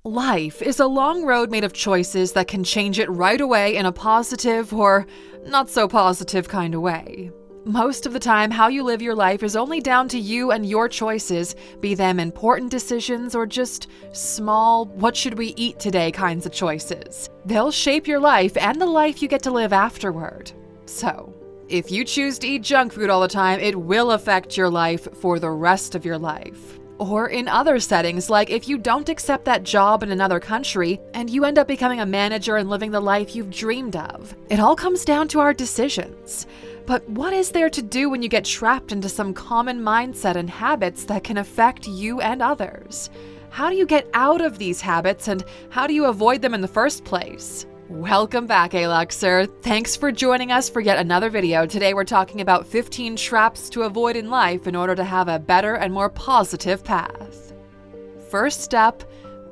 Life is a long road made of choices that can change it right away in a positive or not so positive kind of way. Most of the time, how you live your life is only down to you and your choices, be them important decisions or just small, what should we eat today kinds of choices. They'll shape your life and the life you get to live afterward. So, if you choose to eat junk food all the time, it will affect your life for the rest of your life. Or in other settings, like if you don't accept that job in another country and you end up becoming a manager and living the life you've dreamed of. It all comes down to our decisions. But what is there to do when you get trapped into some common mindset and habits that can affect you and others? How do you get out of these habits and how do you avoid them in the first place? Welcome back, Aluxer. Thanks for joining us for yet another video. Today we're talking about 15 traps to avoid in life in order to have a better and more positive path. First step,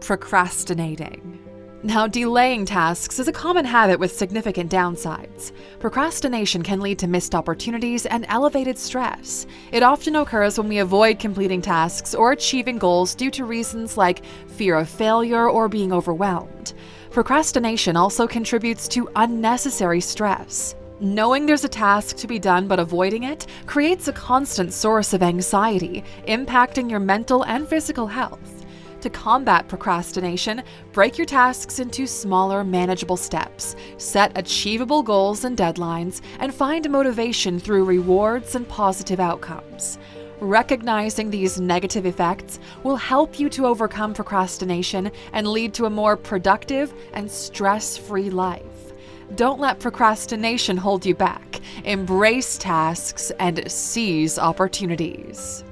procrastinating. Now, delaying tasks is a common habit with significant downsides. Procrastination can lead to missed opportunities and elevated stress. It often occurs when we avoid completing tasks or achieving goals due to reasons like fear of failure or being overwhelmed. Procrastination also contributes to unnecessary stress. Knowing there's a task to be done but avoiding it creates a constant source of anxiety, impacting your mental and physical health. To combat procrastination, break your tasks into smaller, manageable steps, set achievable goals and deadlines, and find motivation through rewards and positive outcomes. Recognizing these negative effects will help you to overcome procrastination and lead to a more productive and stress-free life. Don't let procrastination hold you back. Embrace tasks and seize opportunities.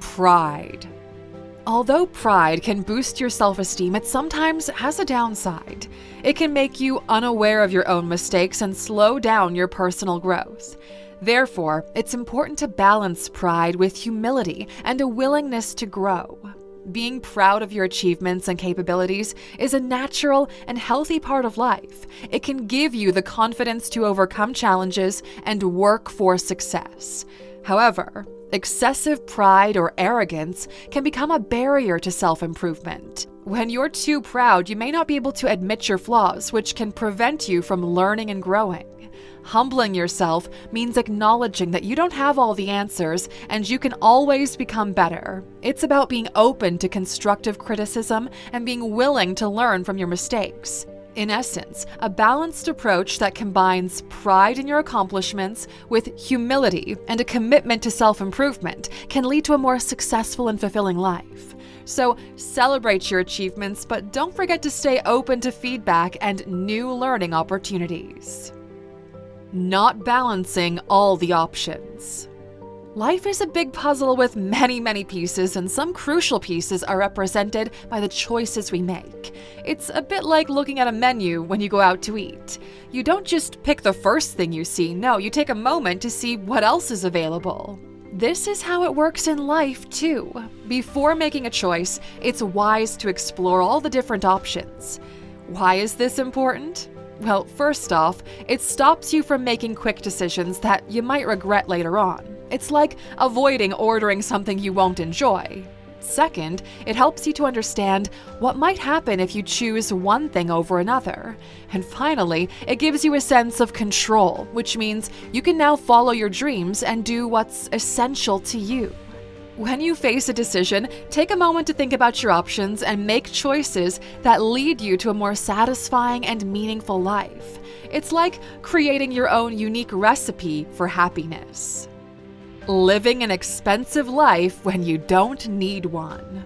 Pride. Although pride can boost your self-esteem, it sometimes has a downside. It can make you unaware of your own mistakes and slow down your personal growth. Therefore, it's important to balance pride with humility and a willingness to grow. Being proud of your achievements and capabilities is a natural and healthy part of life. It can give you the confidence to overcome challenges and work for success. However, excessive pride or arrogance can become a barrier to self-improvement. When you're too proud, you may not be able to admit your flaws, which can prevent you from learning and growing. Humbling yourself means acknowledging that you don't have all the answers and you can always become better. It's about being open to constructive criticism and being willing to learn from your mistakes. In essence, a balanced approach that combines pride in your accomplishments with humility and a commitment to self-improvement can lead to a more successful and fulfilling life. So celebrate your achievements, but don't forget to stay open to feedback and new learning opportunities. Not balancing all the options. Life is a big puzzle with many pieces, and some crucial pieces are represented by the choices we make. It's a bit like looking at a menu when you go out to eat. You don't just pick the first thing you see, no, you take a moment to see what else is available. This is how it works in life, too. Before making a choice, it's wise to explore all the different options. Why is this important? Well, first off, it stops you from making quick decisions that you might regret later on. It's like avoiding ordering something you won't enjoy. Second, it helps you to understand what might happen if you choose one thing over another. And finally, it gives you a sense of control, which means you can now follow your dreams and do what's essential to you. When you face a decision, take a moment to think about your options and make choices that lead you to a more satisfying and meaningful life. It's like creating your own unique recipe for happiness. Living an expensive life when you don't need one.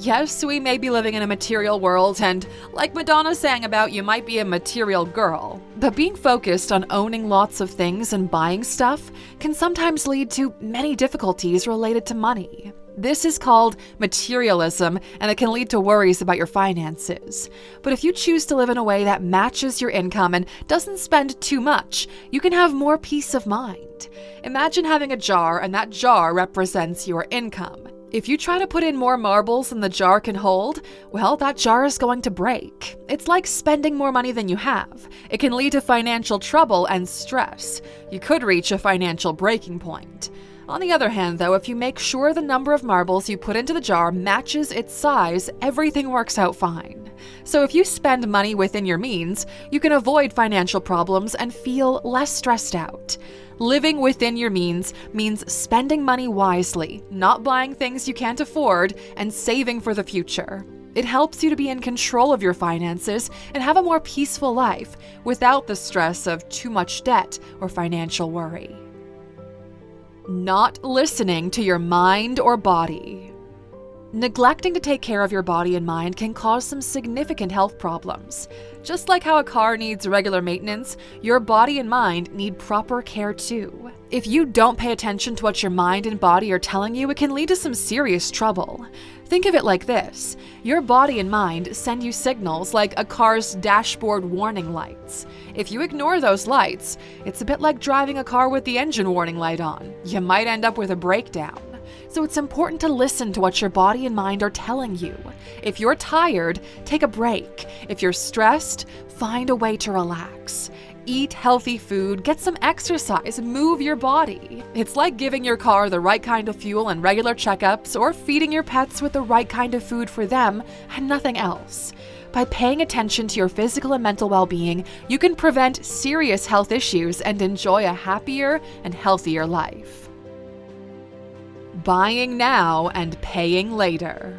Yes, we may be living in a material world, and like Madonna sang about, you might be a material girl. But being focused on owning lots of things and buying stuff can sometimes lead to many difficulties related to money. This is called materialism, and it can lead to worries about your finances. But if you choose to live in a way that matches your income and doesn't spend too much, you can have more peace of mind. Imagine having a jar, and that jar represents your income. If you try to put in more marbles than the jar can hold, well, that jar is going to break. It's like spending more money than you have. It can lead to financial trouble and stress. You could reach a financial breaking point. On the other hand, though, if you make sure the number of marbles you put into the jar matches its size, everything works out fine. So if you spend money within your means, you can avoid financial problems and feel less stressed out. Living within your means spending money wisely, not buying things you can't afford, and saving for the future. It helps you to be in control of your finances and have a more peaceful life without the stress of too much debt or financial worry. Not listening to your mind or body. Neglecting to take care of your body and mind can cause some significant health problems. Just like how a car needs regular maintenance, your body and mind need proper care too. If you don't pay attention to what your mind and body are telling you, it can lead to some serious trouble. Think of it like this: your body and mind send you signals like a car's dashboard warning lights. If you ignore those lights, it's a bit like driving a car with the engine warning light on. You might end up with a breakdown. So it's important to listen to what your body and mind are telling you. If you're tired, take a break. If you're stressed, find a way to relax. Eat healthy food, get some exercise, move your body. It's like giving your car the right kind of fuel and regular checkups, or feeding your pets with the right kind of food for them and nothing else. By paying attention to your physical and mental well-being, you can prevent serious health issues and enjoy a happier and healthier life. Buying now and paying later.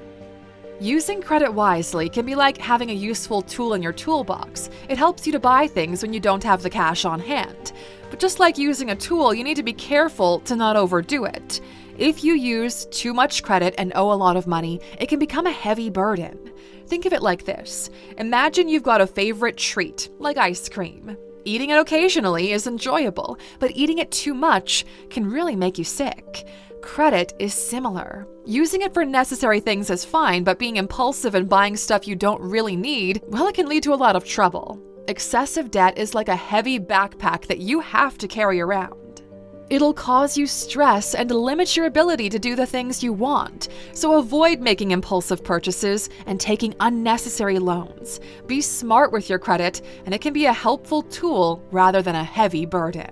Using credit wisely can be like having a useful tool in your toolbox. It helps you to buy things when you don't have the cash on hand. But just like using a tool, you need to be careful to not overdo it. If you use too much credit and owe a lot of money, it can become a heavy burden. Think of it like this. Imagine you've got a favorite treat, like ice cream. Eating it occasionally is enjoyable, but eating it too much can really make you sick. Credit is similar. Using it for necessary things is fine, but being impulsive and buying stuff you don't really need, well, it can lead to a lot of trouble. Excessive debt is like a heavy backpack that you have to carry around. It'll cause you stress and limit your ability to do the things you want, so avoid making impulsive purchases and taking unnecessary loans. Be smart with your credit, and it can be a helpful tool rather than a heavy burden.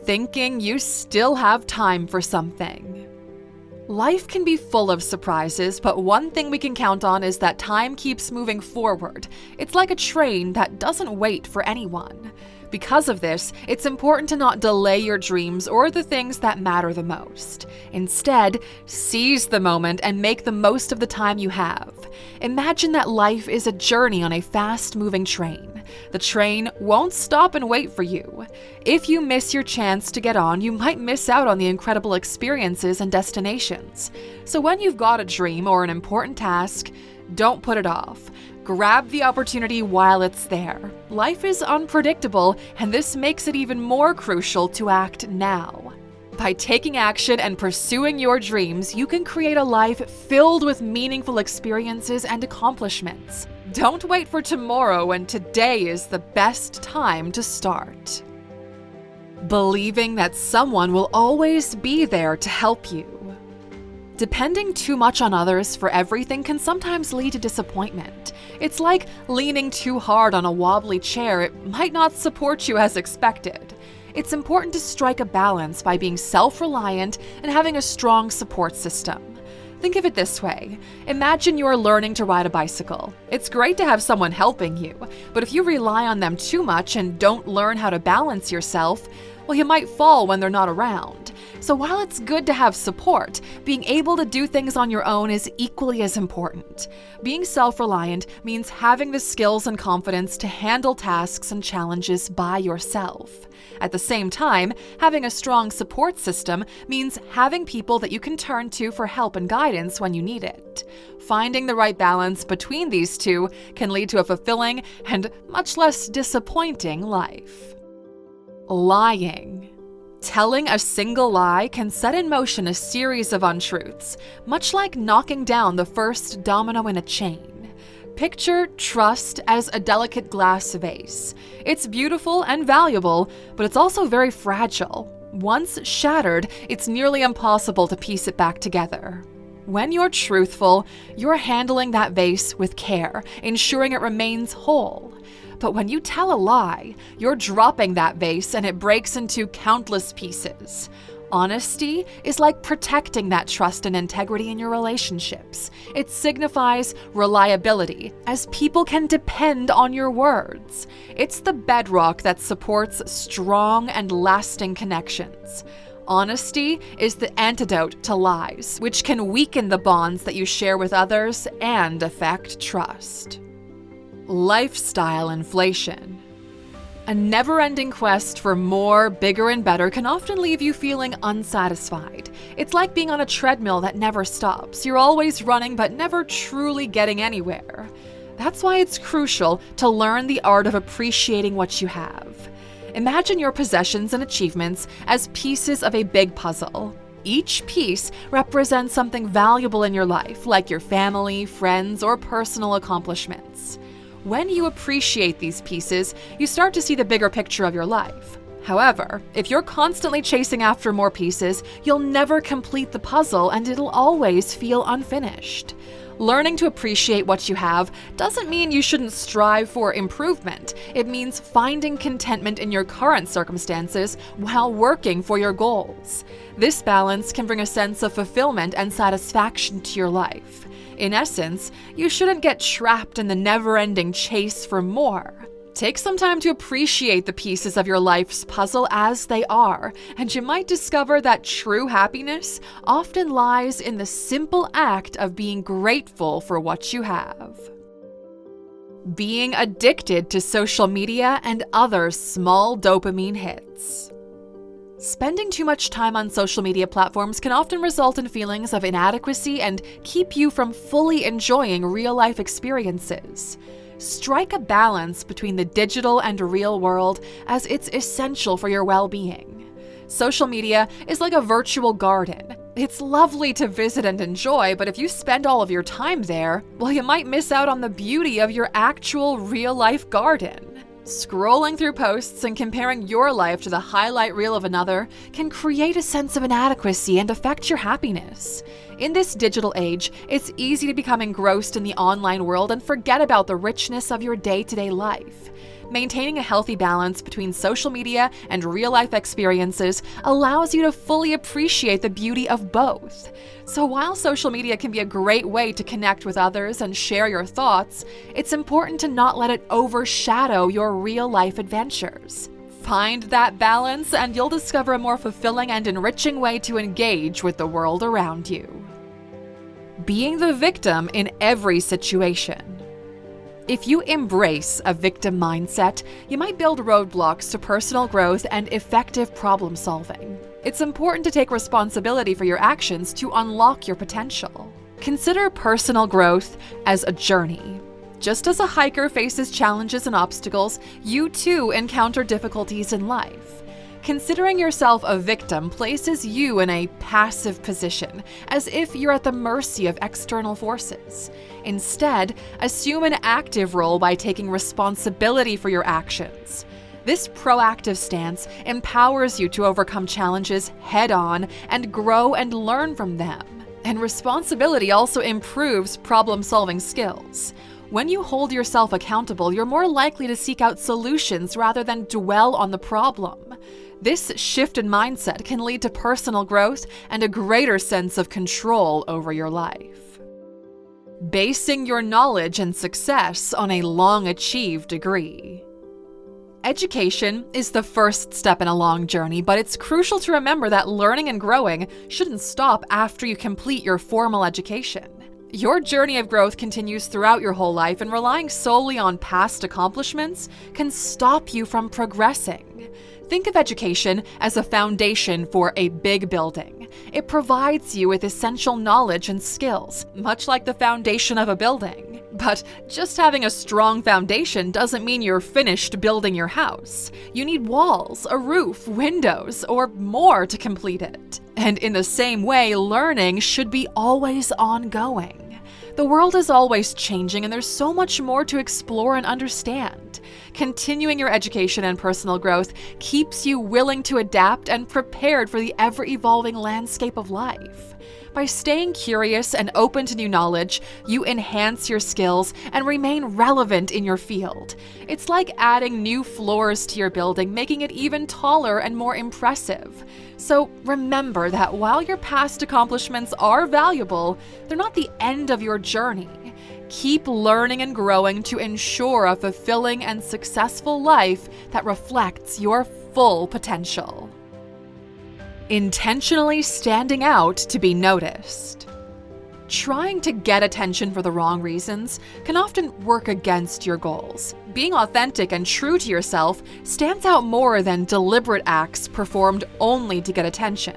Thinking you still have time for something. Life can be full of surprises, but one thing we can count on is that time keeps moving forward. It's like a train that doesn't wait for anyone. Because of this, it's important to not delay your dreams or the things that matter the most. Instead, seize the moment and make the most of the time you have. Imagine that life is a journey on a fast-moving train. The train won't stop and wait for you. If you miss your chance to get on, you might miss out on the incredible experiences and destinations. So when you've got a dream or an important task, don't put it off. Grab the opportunity while it's there. Life is unpredictable, and this makes it even more crucial to act now. By taking action and pursuing your dreams, you can create a life filled with meaningful experiences and accomplishments. Don't wait for tomorrow when today is the best time to start. Believing that someone will always be there to help you. Depending too much on others for everything can sometimes lead to disappointment. It's like leaning too hard on a wobbly chair. It might not support you as expected. It's important to strike a balance by being self-reliant and having a strong support system. Think of it this way. Imagine you're learning to ride a bicycle. It's great to have someone helping you, but if you rely on them too much and don't learn how to balance yourself, well, you might fall when they're not around. So while it's good to have support, being able to do things on your own is equally as important. Being self-reliant means having the skills and confidence to handle tasks and challenges by yourself. At the same time, having a strong support system means having people that you can turn to for help and guidance when you need it. Finding the right balance between these two can lead to a fulfilling and much less disappointing life. Lying. Telling a single lie can set in motion a series of untruths, much like knocking down the first domino in a chain. Picture trust as a delicate glass vase. It's beautiful and valuable, but it's also very fragile. Once shattered, it's nearly impossible to piece it back together. When you're truthful, you're handling that vase with care, ensuring it remains whole. But when you tell a lie, you're dropping that vase and it breaks into countless pieces. Honesty is like protecting that trust and integrity in your relationships. It signifies reliability, as people can depend on your words. It's the bedrock that supports strong and lasting connections. Honesty is the antidote to lies, which can weaken the bonds that you share with others and affect trust. Lifestyle inflation. A never-ending quest for more, bigger, and better can often leave you feeling unsatisfied. It's like being on a treadmill that never stops. You're always running but never truly getting anywhere. That's why it's crucial to learn the art of appreciating what you have. Imagine your possessions and achievements as pieces of a big puzzle. Each piece represents something valuable in your life, like your family, friends, or personal accomplishments. When you appreciate these pieces, you start to see the bigger picture of your life. However, if you're constantly chasing after more pieces, you'll never complete the puzzle and it'll always feel unfinished. Learning to appreciate what you have doesn't mean you shouldn't strive for improvement. It means finding contentment in your current circumstances while working for your goals. This balance can bring a sense of fulfillment and satisfaction to your life. In essence, you shouldn't get trapped in the never-ending chase for more. Take some time to appreciate the pieces of your life's puzzle as they are, and you might discover that true happiness often lies in the simple act of being grateful for what you have. Being addicted to social media and other small dopamine hits. Spending too much time on social media platforms can often result in feelings of inadequacy and keep you from fully enjoying real-life experiences. Strike a balance between the digital and real world, as it's essential for your well-being. Social media is like a virtual garden. It's lovely to visit and enjoy, but if you spend all of your time there, well, you might miss out on the beauty of your actual real-life garden. Scrolling through posts and comparing your life to the highlight reel of another can create a sense of inadequacy and affect your happiness. In this digital age, it's easy to become engrossed in the online world and forget about the richness of your day-to-day life. Maintaining a healthy balance between social media and real-life experiences allows you to fully appreciate the beauty of both. So while social media can be a great way to connect with others and share your thoughts, it's important to not let it overshadow your real-life adventures. Find that balance and you'll discover a more fulfilling and enriching way to engage with the world around you. Being the victim in every situation. If you embrace a victim mindset, you might build roadblocks to personal growth and effective problem solving. It's important to take responsibility for your actions to unlock your potential. Consider personal growth as a journey. Just as a hiker faces challenges and obstacles, you too encounter difficulties in life. Considering yourself a victim places you in a passive position, as if you're at the mercy of external forces. Instead, assume an active role by taking responsibility for your actions. This proactive stance empowers you to overcome challenges head-on and grow and learn from them. And responsibility also improves problem-solving skills. When you hold yourself accountable, you're more likely to seek out solutions rather than dwell on the problem. This shift in mindset can lead to personal growth and a greater sense of control over your life. Basing your knowledge and success on a long-achieved degree. Education is the first step in a long journey, but it's crucial to remember that learning and growing shouldn't stop after you complete your formal education. Your journey of growth continues throughout your whole life, and relying solely on past accomplishments can stop you from progressing. Think of education as a foundation for a big building. It provides you with essential knowledge and skills, much like the foundation of a building. But just having a strong foundation doesn't mean you're finished building your house. You need walls, a roof, windows, or more to complete it. And in the same way, learning should be always ongoing. The world is always changing, and there's so much more to explore and understand. Continuing your education and personal growth keeps you willing to adapt and prepared for the ever-evolving landscape of life. By staying curious and open to new knowledge, you enhance your skills and remain relevant in your field. It's like adding new floors to your building, making it even taller and more impressive. So remember that while your past accomplishments are valuable, they're not the end of your journey. Keep learning and growing to ensure a fulfilling and successful life that reflects your full potential. Intentionally standing out to be noticed. Trying to get attention for the wrong reasons can often work against your goals. Being authentic and true to yourself stands out more than deliberate acts performed only to get attention.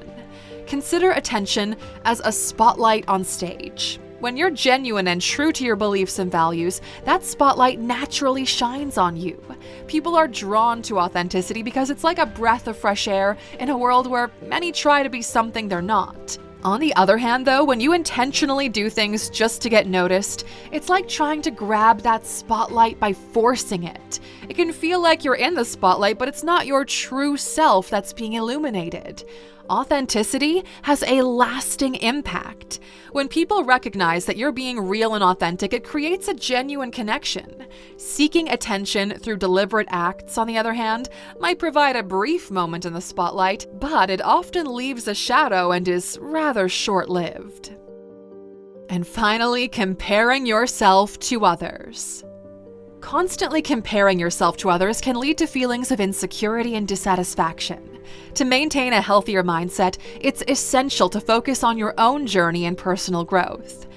Consider attention as a spotlight on stage. When you're genuine and true to your beliefs and values, that spotlight naturally shines on you. People are drawn to authenticity because it's like a breath of fresh air in a world where many try to be something they're not. On the other hand, though, when you intentionally do things just to get noticed, it's like trying to grab that spotlight by forcing it. It can feel like you're in the spotlight, but it's not your true self that's being illuminated. Authenticity has a lasting impact. When people recognize that you're being real and authentic, it creates a genuine connection. Seeking attention through deliberate acts, on the other hand, might provide a brief moment in the spotlight, but it often leaves a shadow and is rather short-lived. And finally, comparing yourself to others. Constantly comparing yourself to others can lead to feelings of insecurity and dissatisfaction. To maintain a healthier mindset, it's essential to focus on your own journey and personal growth.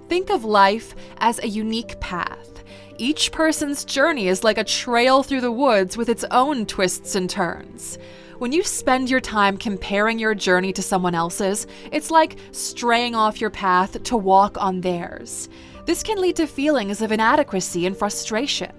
Think of life as a unique path. Each person's journey is like a trail through the woods with its own twists and turns. When you spend your time comparing your journey to someone else's, it's like straying off your path to walk on theirs. This can lead to feelings of inadequacy and frustration.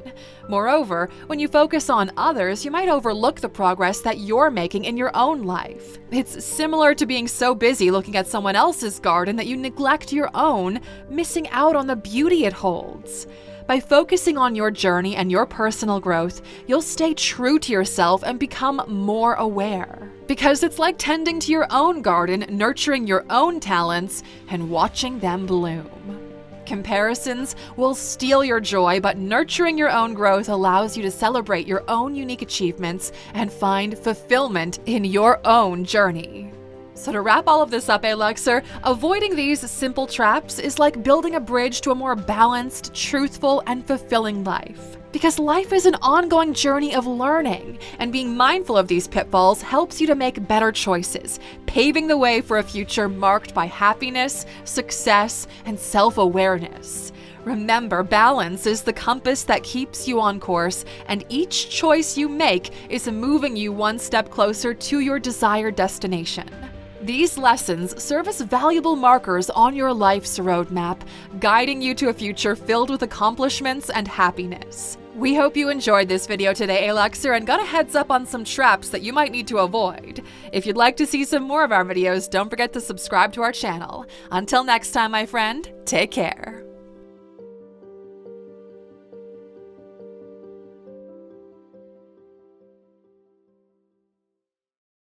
Moreover, when you focus on others, you might overlook the progress that you're making in your own life. It's similar to being so busy looking at someone else's garden that you neglect your own, missing out on the beauty it holds. By focusing on your journey and your personal growth, you'll stay true to yourself and become more aware. Because it's like tending to your own garden, nurturing your own talents, and watching them bloom. Comparisons will steal your joy, but nurturing your own growth allows you to celebrate your own unique achievements and find fulfillment in your own journey. So to wrap all of this up, Aluxer, avoiding these simple traps is like building a bridge to a more balanced, truthful, and fulfilling life. Because life is an ongoing journey of learning, and being mindful of these pitfalls helps you to make better choices, paving the way for a future marked by happiness, success, and self-awareness. Remember, balance is the compass that keeps you on course, and each choice you make is moving you one step closer to your desired destination. These lessons serve as valuable markers on your life's roadmap, guiding you to a future filled with accomplishments and happiness. We hope you enjoyed this video today, Aluxer, and got a heads up on some traps that you might need to avoid. If you'd like to see some more of our videos, don't forget to subscribe to our channel. Until next time, my friend, take care.